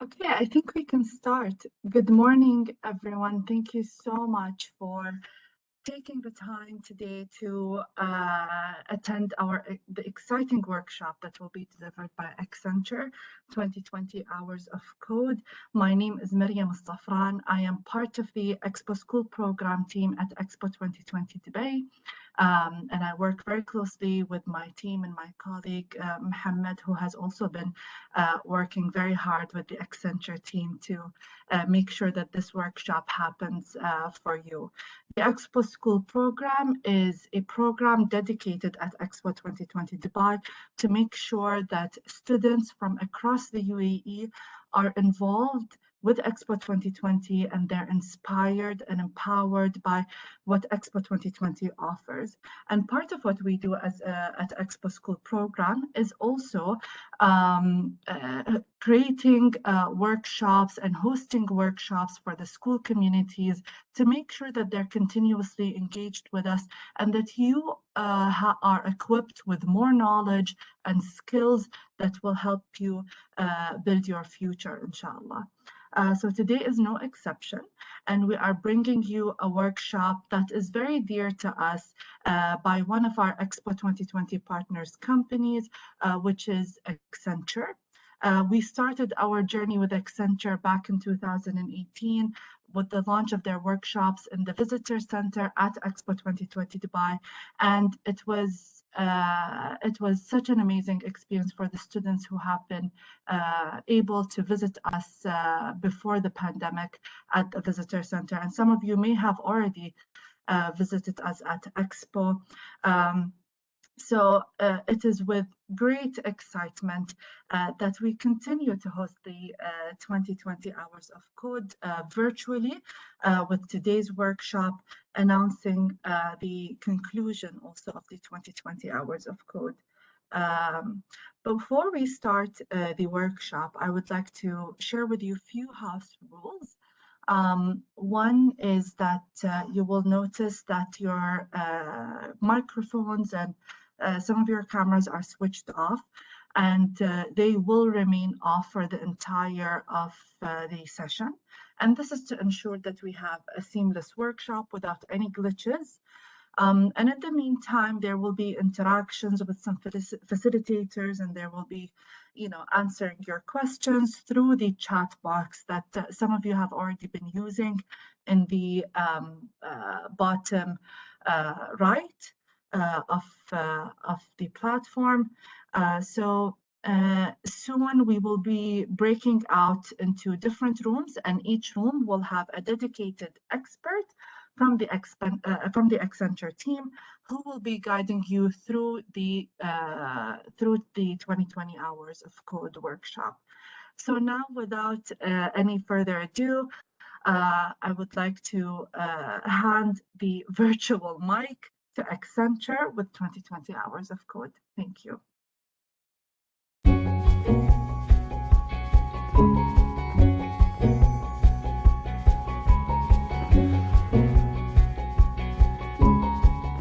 Okay, I think we can start. Good morning, everyone. Thank you so much for taking the time today to attend the exciting workshop that will be delivered by Accenture, 2020 Hours of Code. My name is Maryam Mustafran. I am part of the Expo School Program team at Expo 2020 Dubai. And I work very closely with my team and my colleague, Mohammed, who has also been working very hard with the Accenture team to make sure that this workshop happens for you. The Expo School program is a program dedicated at Expo 2020 Dubai to make sure that students from across the UAE are involved with Expo 2020 and they're inspired and empowered by what Expo 2020 offers. And part of what we do at Expo School program is also creating workshops and hosting workshops for the school communities to make sure that they're continuously engaged with us and that you are equipped with more knowledge and skills that will help you build your future, inshallah. So today is no exception, and we are bringing you a workshop that is very dear to us by one of our Expo 2020 partners companies, which is Accenture. We started our journey with Accenture back in 2018 with the launch of their workshops in the visitor center at Expo 2020 Dubai, and it was such an amazing experience for the students who have been able to visit us before the pandemic at the visitor center. And some of you may have already visited us at Expo. So it is with great excitement that we continue to host the 2020 Hours of Code virtually with today's workshop announcing the conclusion also of the 2020 Hours of Code. Before we start the workshop, I would like to share with you a few house rules. One is that you will notice that your microphones and some of your cameras are switched off, and they will remain off for the entire of the session. And this is to ensure that we have a seamless workshop without any glitches. And in the meantime, there will be interactions with some facilitators, and there will be, answering your questions through the chat box that some of you have already been using in the bottom right of the platform. So soon we will be breaking out into different rooms, and each room will have a dedicated expert from the Accenture team who will be guiding you through the 2020 Hours of Code workshop. So now, without any further ado, I would like to hand the virtual mic to Accenture with 2020 Hours of Code. Thank you.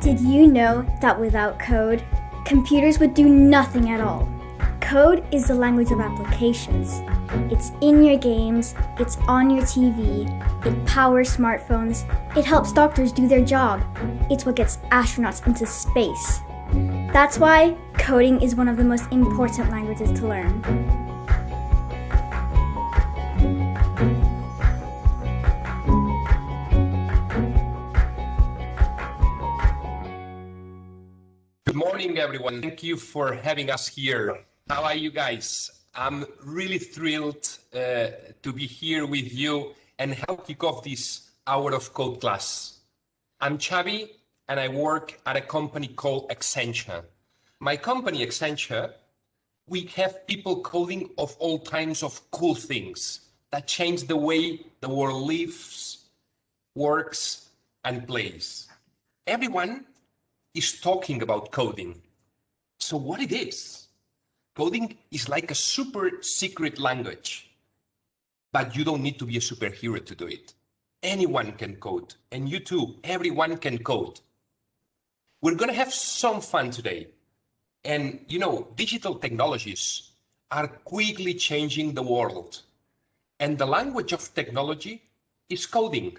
Did you know that without code, computers would do nothing at all? Code is the language of applications. It's in your games, it's on your TV, it powers smartphones, it helps doctors do their job. It's what gets astronauts into space. That's why coding is one of the most important languages to learn. Good morning, everyone. Thank you for having us here. How are you guys? I'm really thrilled to be here with you and help kick off this Hour of Code class. I'm Xavi, and I work at a company called Accenture. My company, Accenture, we have people coding of all kinds of cool things that change the way the world lives, works, and plays. Everyone is talking about coding. So what it is? Coding is like a super secret language, but you don't need to be a superhero to do it. Anyone can code, and you too, everyone can code. We're gonna have some fun today. And digital technologies are quickly changing the world. And the language of technology is coding.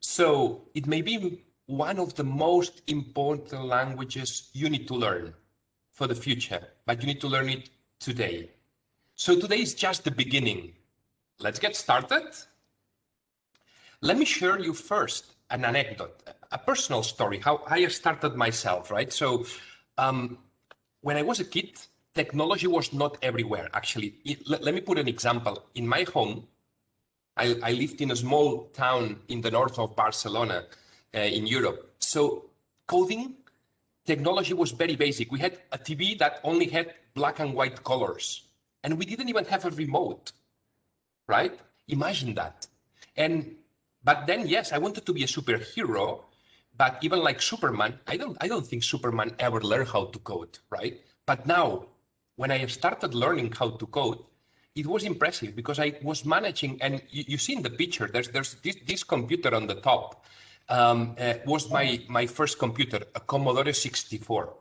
So it may be one of the most important languages you need to learn for the future, but you need to learn it today. So today is just the beginning. Let's get started. Let me share you first an anecdote, a personal story, how I started myself, right? So when I was a kid, technology was not everywhere, actually. Let me put an example. In my home, I lived in a small town in the north of Barcelona, in Europe. So coding, technology was very basic. We had a TV that only had black and white colors, and we didn't even have a remote, right? Imagine that. But then, yes, I wanted to be a superhero, but even like Superman, I don't think Superman ever learned how to code, right? But now, when I started learning how to code, it was impressive because I was managing, and you see in the picture, there's this computer on the top, was my first computer, a Commodore 64.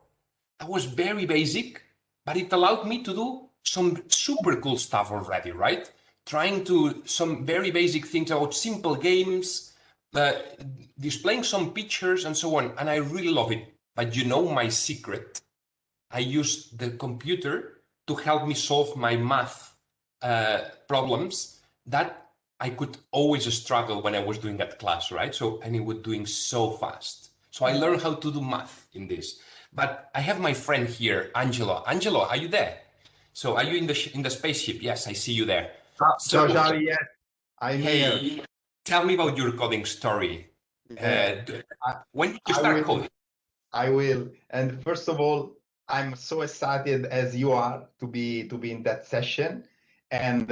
That was very basic, but it allowed me to do some super cool stuff already, right? Trying to some very basic things about simple games, displaying some pictures and so on. And I really love it. But you know my secret? I use the computer to help me solve my math problems that I could always struggle when I was doing that class, right? So, and it was doing so fast. So I learned how to do math in this. But I have my friend here, Angelo. Angelo, are you there? So are you in the spaceship? Yes, I see you there. So, Charlie, yes, I'm hey, here. tell me about your coding story. When did you start coding? I will. And first of all, I'm so excited as you are to be in that session. And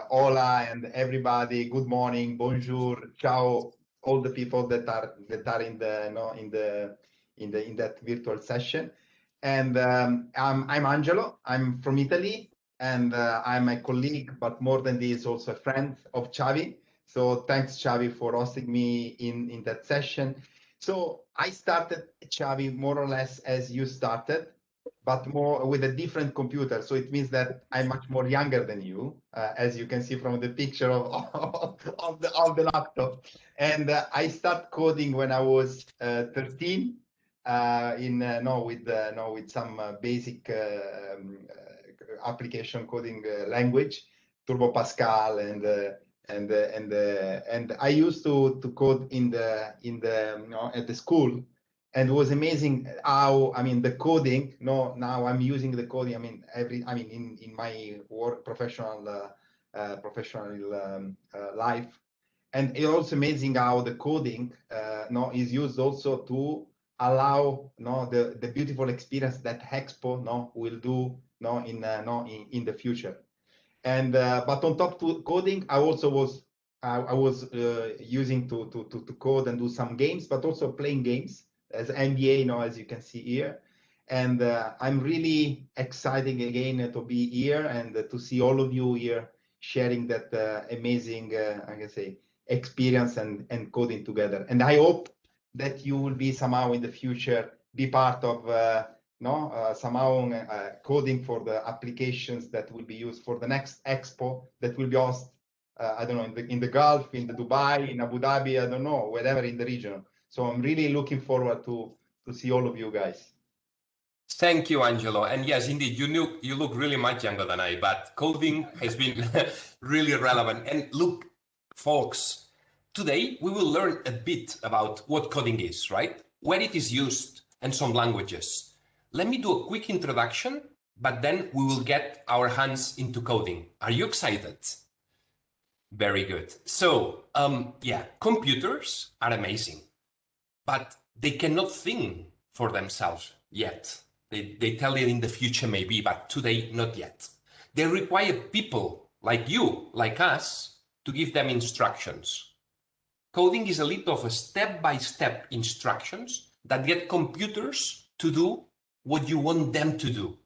hola and everybody, good morning, bonjour, ciao, all the people that are in the in that virtual session. And I'm Angelo. I'm from Italy, and I'm a colleague, but more than this, also a friend of Xavi. So thanks, Xavi, for hosting me in that session. So I started, Xavi, more or less as you started, but more with a different computer. So it means that I'm much more younger than you, as you can see from the picture of the laptop. And I started coding when I was 13 with some basic application coding language, Turbo Pascal, and I used to code at the school. And it was amazing how, I mean, the coding, now I'm using the coding, in my work, professional life. And it's also amazing how the coding is used also to allow the beautiful experience that Expo will do in the future. And but on top to coding, I also was using to code and do some games, but also playing games as NBA, as you can see here. And I'm really excited again to be here and to see all of you here sharing that amazing, I can say, experience and coding together. And I hope that you will be somehow in the future be part of somehow coding for the applications that will be used for the next Expo that will be hosted, I don't know, in the Gulf, in the Dubai, in Abu Dhabi, I don't know, wherever in the region. So I'm really looking forward to see all of you guys. Thank you, Angelo. And yes, indeed, you look really much younger than I, but coding has been really relevant. And look, folks, today we will learn a bit about what coding is, right? Where it is used and some languages. Let me do a quick introduction, but then we will get our hands into coding. Are you excited? Very good. So, yeah, computers are amazing, but they cannot think for themselves yet. They tell it in the future maybe, but today not yet. They require people like you, like us, to give them instructions. Coding is a little of a step-by-step instructions that get computers to do what you want them to do.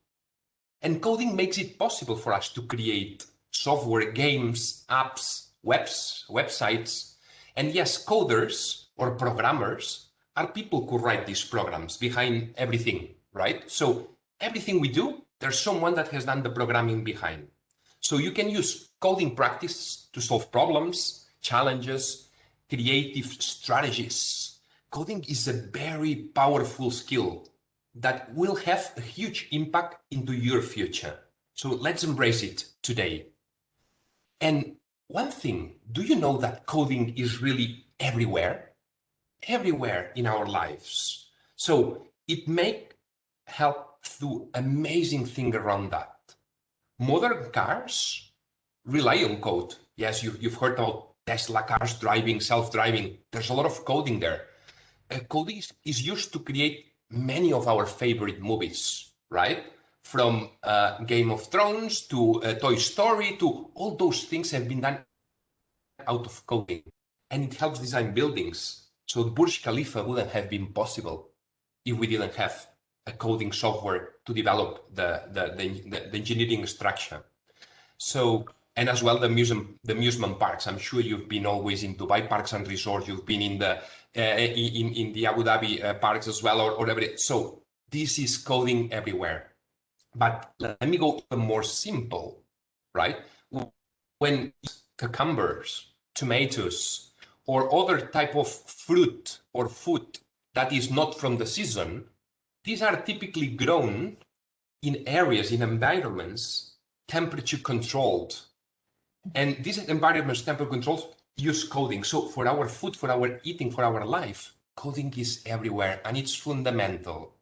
And coding makes it possible for us to create software, games, apps, websites. And yes, coders or programmers are people who write these programs behind everything, right? So everything we do, there's someone that has done the programming behind. So you can use coding practice to solve problems, challenges, creative strategies. Coding is a very powerful skill that will have a huge impact into your future. So let's embrace it today. And one thing, do you know that coding is really everywhere? Everywhere in our lives. So it may help do amazing thing around that. Modern cars rely on code. Yes, you've heard about Tesla cars driving, self-driving. There's a lot of coding there. Coding is used to create many of our favorite movies, right? From Game of Thrones to Toy Story to all those things have been done out of coding. And it helps design buildings. So Burj Khalifa wouldn't have been possible if we didn't have a coding software to develop the engineering structure. So, and as well the amusement parks. I'm sure you've been always in Dubai parks and resorts. You've been in the Abu Dhabi parks as well, or whatever. So this is coding everywhere. But let me go even more simple, right? When cucumbers, tomatoes, or other type of fruit or food that is not from the season, these are typically grown in areas, in environments, temperature controlled. And these environments, temperature controlled, use coding. So for our food, for our eating, for our life, coding is everywhere and it's fundamental.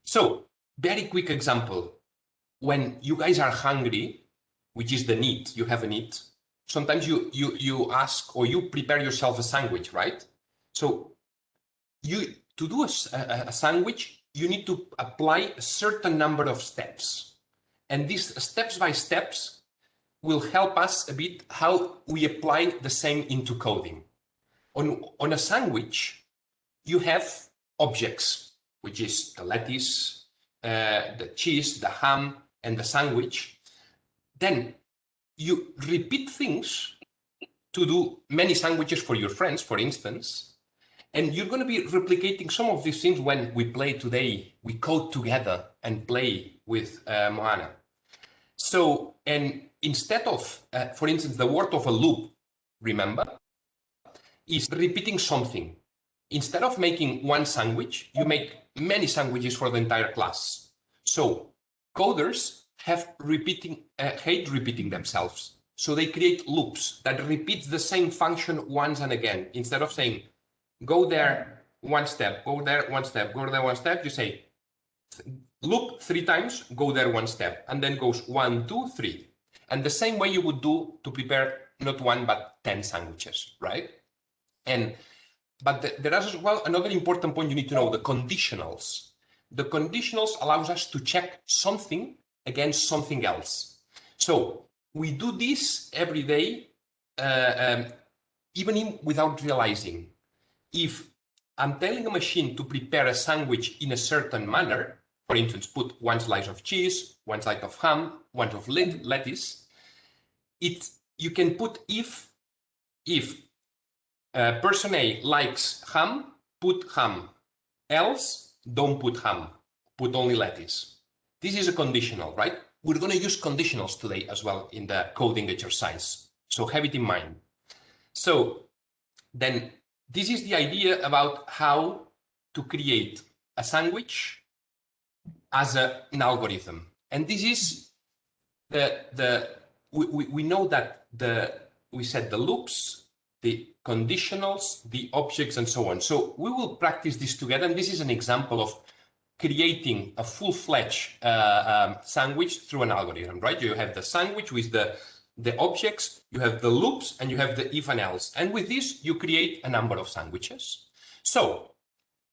So very quick example. When you guys are hungry, which is the need, you have a need, sometimes you ask or you prepare yourself a sandwich, right? So to do a sandwich, you need to apply a certain number of steps. And these steps by steps will help us a bit how we apply the same into coding. On a sandwich, you have objects, which is the lettuce, the cheese, the ham, and the sandwich. Then you repeat things to do many sandwiches for your friends, for instance. And you're going to be replicating some of these things when we play today. We code together and play with Moana. So, and instead of, for instance, the word of a loop, remember, is repeating something. Instead of making one sandwich, you make many sandwiches for the entire class. So coders hate repeating themselves. So they create loops that repeat the same function once and again. Instead of saying, go there one step, go there one step, go there one step, you say, loop 3 times, go there one step, and then goes 1, 2, 3. And the same way you would do to prepare not 1, but 10 sandwiches, right? But there is as well another important point you need to know, the conditionals. The conditionals allows us to check something against something else. So we do this every day, even without realizing. If I'm telling a machine to prepare a sandwich in a certain manner, for instance, put 1 slice of cheese, 1 slice of ham, 1 of lettuce, you can put if person A likes ham, put ham. Else, don't put ham. Put only lettuce. This is a conditional, right? We're going to use conditionals today as well in the coding exercise. So have it in mind. So then this is the idea about how to create a sandwich as an algorithm. And this is we know that we said the loops, the conditionals, the objects, and so on. So we will practice this together. And this is an example of creating a full-fledged sandwich through an algorithm, right? You have the sandwich with the objects, you have the loops, and you have the if and else. And with this, you create a number of sandwiches. So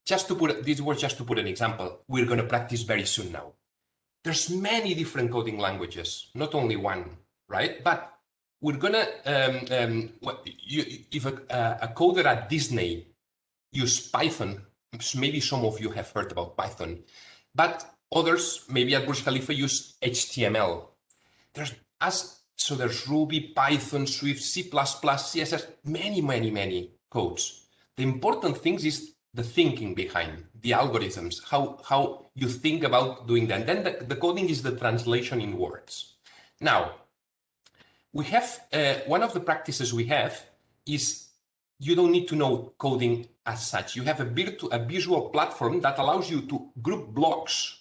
just to put, this was just to put an example, we're going to practice very soon now. There's many different coding languages, not only one, right? But we're going to, if a coder at Disney use Python, maybe some of you have heard about Python, but others, maybe at Burj Khalifa, use HTML. So there's Ruby, Python, Swift, C++, CSS, many codes. The important thing is the thinking behind the algorithms, how you think about doing that. And then the coding is the translation in words. Now, we have one of the practices we have is you don't need to know coding as such. You have a visual platform that allows you to group blocks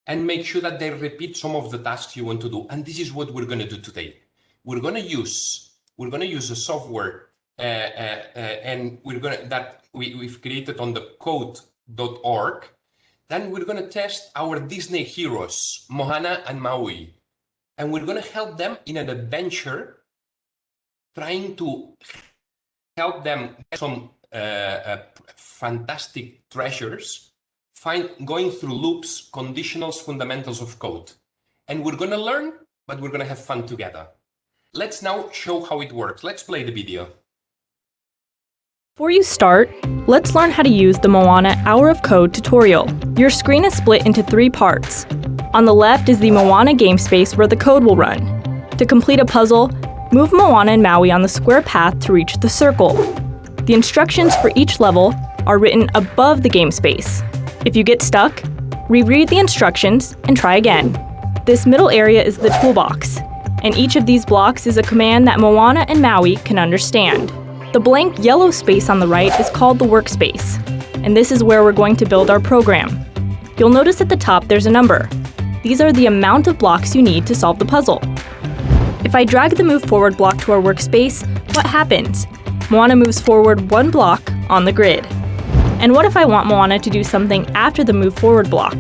and make sure that they repeat some of the tasks you want to do. And this is what we're going to do today. We're going to use a software and we've created on the code.org. Then we're going to test our Disney heroes, Moana and Maui. And we're going to help them in an adventure, trying to help them get some fantastic treasures, going through loops, conditionals, fundamentals of code. And we're going to learn, but we're going to have fun together. Let's now show how it works. Let's play the video. Before you start, let's learn how to use the Moana Hour of Code tutorial. Your screen is split into 3 parts. On the left is the Moana game space where the code will run. To complete a puzzle, move Moana and Maui on the square path to reach the circle. The instructions for each level are written above the game space. If you get stuck, reread the instructions and try again. This middle area is the toolbox, and each of these blocks is a command that Moana and Maui can understand. The blank yellow space on the right is called the workspace, and this is where we're going to build our program. You'll notice at the top there's a number. These are the amount of blocks you need to solve the puzzle. If I drag the move forward block to our workspace, what happens? Moana moves forward 1 block on the grid. And what if I want Moana to do something after the move forward block?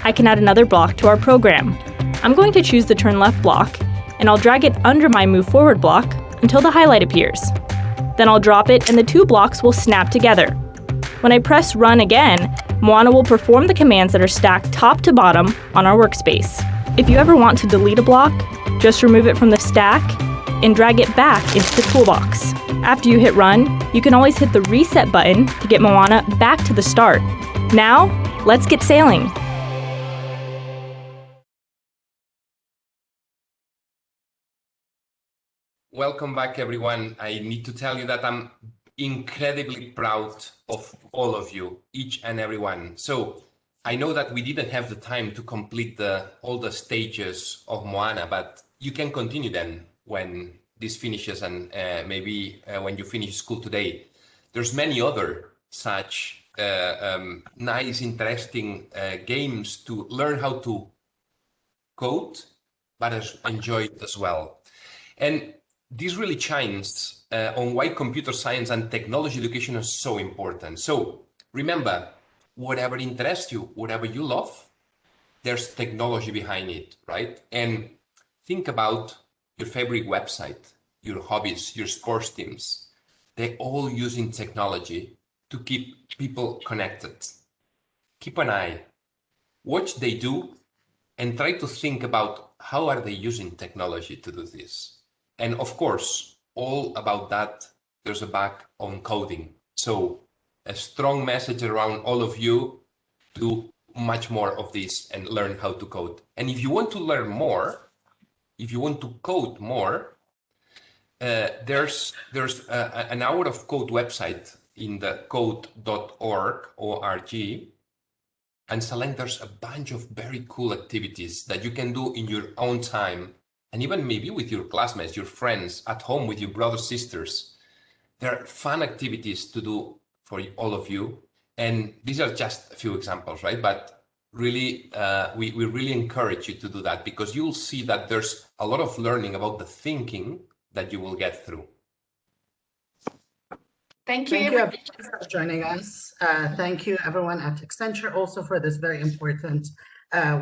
I can add another block to our program. I'm going to choose the turn left block, and I'll drag it under my move forward block until the highlight appears. Then I'll drop it and the 2 blocks will snap together. When I press run again, Moana will perform the commands that are stacked top to bottom on our workspace. If you ever want to delete a block, just remove it from the stack and drag it back into the toolbox. After you hit run, you can always hit the reset button to get Moana back to the start. Now, let's get sailing. Welcome back, everyone. I need to tell you that I'm incredibly proud of all of you, each and every one. So I know that we didn't have the time to complete all the stages of Moana, but you can continue then when this finishes and maybe when you finish school today. There's many other such nice, interesting games to learn how to code, but enjoy it as well. And this really shines on why computer science and technology education is so important. So remember, whatever interests you, whatever you love, there's technology behind it, right? And think about your favorite website, your hobbies, your sports teams. They're all using technology to keep people connected. Keep an eye, watch they do, and try to think about how are they using technology to do this. And of course, all about that, there's a back on coding. So a strong message around all of you to do much more of this and learn how to code. And if you want to learn more, if you want to code more, there's an Hour of Code website in the code.org, O-R-G, and select there's a bunch of very cool activities that you can do in your own time, and even maybe with your classmates, your friends, at home with your brothers, sisters. There are fun activities to do for all of you. And these are just a few examples, right? But really, we really encourage you to do that because you'll see that there's a lot of learning about the thinking that you will get through. Thank you everyone for joining us. Thank you everyone at Accenture also for this very important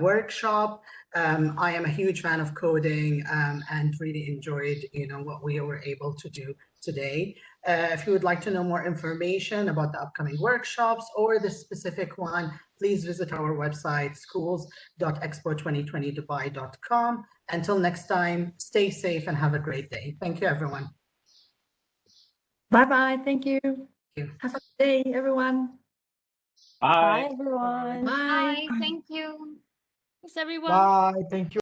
workshop. I am a huge fan of coding and really enjoyed, what we were able to do today. If you would like to know more information about the upcoming workshops or the specific one, please visit our website, schools.expo2020dubai.com. Until next time, stay safe and have a great day. Thank you, everyone. Bye-bye. Thank you. Have a good day, everyone. Bye. Bye, everyone. Bye. Thank you. Thanks, everyone. Bye. Thank you.